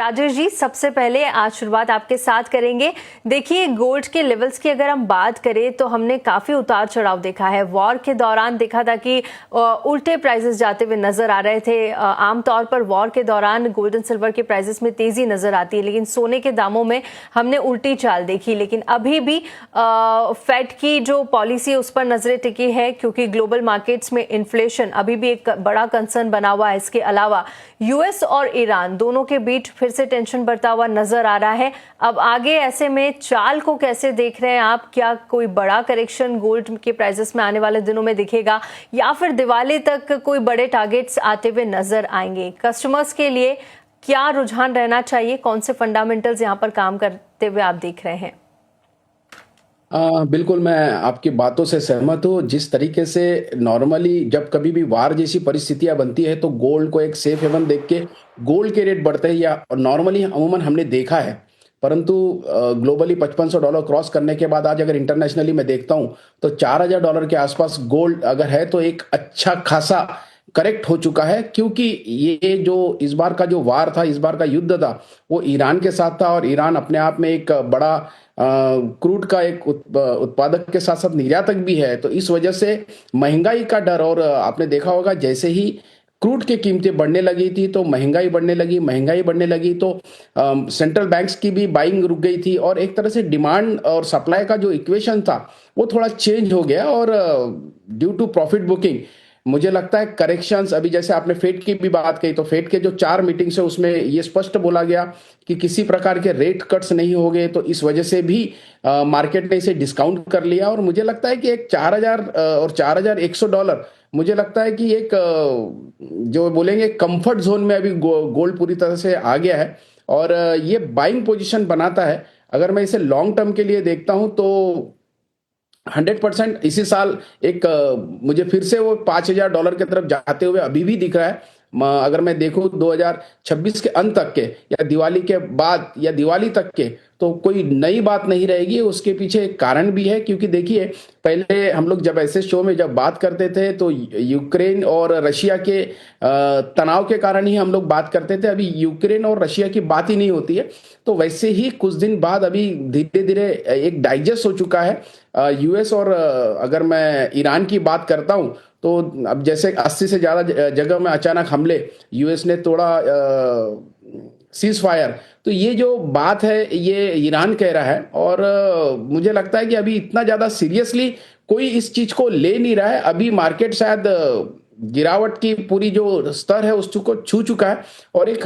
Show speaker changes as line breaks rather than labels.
राजेश जी, सबसे पहले आज शुरुआत आपके साथ करेंगे। देखिए, गोल्ड के लेवल्स की अगर हम बात करें तो हमने काफ़ी उतार चढ़ाव देखा है। वॉर के दौरान देखा था कि उल्टे प्राइसेस जाते हुए नजर आ रहे थे। आमतौर पर वॉर के दौरान गोल्ड एंड सिल्वर के प्राइसेस में तेज़ी नजर आती है, लेकिन सोने के दामों में हमने उल्टी चाल देखी। लेकिन अभी भी फेड की जो पॉलिसी है उस पर नजरें टिकी है, क्योंकि ग्लोबल मार्केट्स में इन्फ्लेशन अभी भी एक बड़ा कंसर्न बना हुआ है। इसके अलावा यूएस और ईरान दोनों के बीच फिर से टेंशन बढ़ता हुआ नजर आ रहा है। अब आगे ऐसे में चाल को कैसे देख रहे हैं आप? क्या कोई बड़ा करेक्शन गोल्ड के प्राइसेस में आने वाले दिनों में दिखेगा, या फिर दिवाली तक कोई बड़े टारगेट्स आते हुए नजर आएंगे? कस्टमर्स के लिए क्या रुझान रहना चाहिए? कौन से फंडामेंटल्स यहाँ पर काम करते हुए आप देख रहे हैं?
बिल्कुल, मैं आपकी बातों से सहमत हूँ। जिस तरीके से नॉर्मली जब कभी भी वार जैसी परिस्थितियां बनती है तो गोल्ड को एक सेफ हेवन देख के गोल्ड के रेट बढ़ते हैं, या नॉर्मली अमूमन हमने देखा है। परंतु ग्लोबली $5500 क्रॉस करने के बाद आज अगर इंटरनेशनली मैं देखता हूँ तो $4000 के आसपास गोल्ड अगर है तो एक अच्छा खासा करेक्ट हो चुका है। क्योंकि ये जो इस बार का जो वार था, इस बार का युद्ध था, वो ईरान के साथ था, और ईरान अपने आप में एक बड़ा क्रूड का एक उत्पादक के साथ साथ निर्यातक भी है। तो इस वजह से महंगाई का डर, और आपने देखा होगा जैसे ही क्रूड की कीमतें बढ़ने लगी थी तो महंगाई बढ़ने लगी, महंगाई बढ़ने लगी तो सेंट्रल बैंक्स की भी बाइंग रुक गई थी, और एक तरह से डिमांड और सप्लाई का जो इक्वेशन था वो थोड़ा चेंज हो गया। और ड्यू टू प्रॉफिट बुकिंग मुझे लगता है करेक्शंस, अभी जैसे आपने फेड की भी बात कही, तो फेड के जो 4 मीटिंग्स है उसमें ये स्पष्ट बोला गया कि किसी प्रकार के रेट कट्स नहीं हो गए। तो इस वजह से भी मार्केट ने इसे डिस्काउंट कर लिया, और मुझे लगता है कि एक 4000 और $4100 मुझे लगता है कि एक जो बोलेंगे कंफर्ट जोन में अभी गोल्ड पूरी तरह से आ गया है, और ये बाइंग पोजीशन बनाता है। अगर मैं इसे लॉन्ग टर्म के लिए देखता हूं तो 100% इसी साल एक मुझे फिर से वो $5000 की तरफ जाते हुए अभी भी दिख रहा है। अगर मैं देखूं 2026 के अंत तक के, या दिवाली के बाद, या दिवाली तक के, तो कोई नई बात नहीं रहेगी। उसके पीछे एक कारण भी है, क्योंकि देखिए पहले हम लोग जब ऐसे शो में जब बात करते थे तो यूक्रेन और रशिया के तनाव के कारण ही हम लोग बात करते थे। अभी यूक्रेन और रशिया की बात ही नहीं होती है। तो वैसे ही कुछ दिन बाद अभी धीरे धीरे एक डाइजेस्ट हो चुका है यूएस, और अगर मैं ईरान की बात करता हूं तो अब जैसे 80 से ज्यादा जगह में अचानक हमले यूएस ने तोड़ा, सीज फायर, तो ये जो बात है ये ईरान कह रहा है। और मुझे लगता है कि अभी इतना ज्यादा सीरियसली कोई इस चीज को ले नहीं रहा है। अभी मार्केट शायद गिरावट की पूरी जो स्तर है उसको छू चुका है, और एक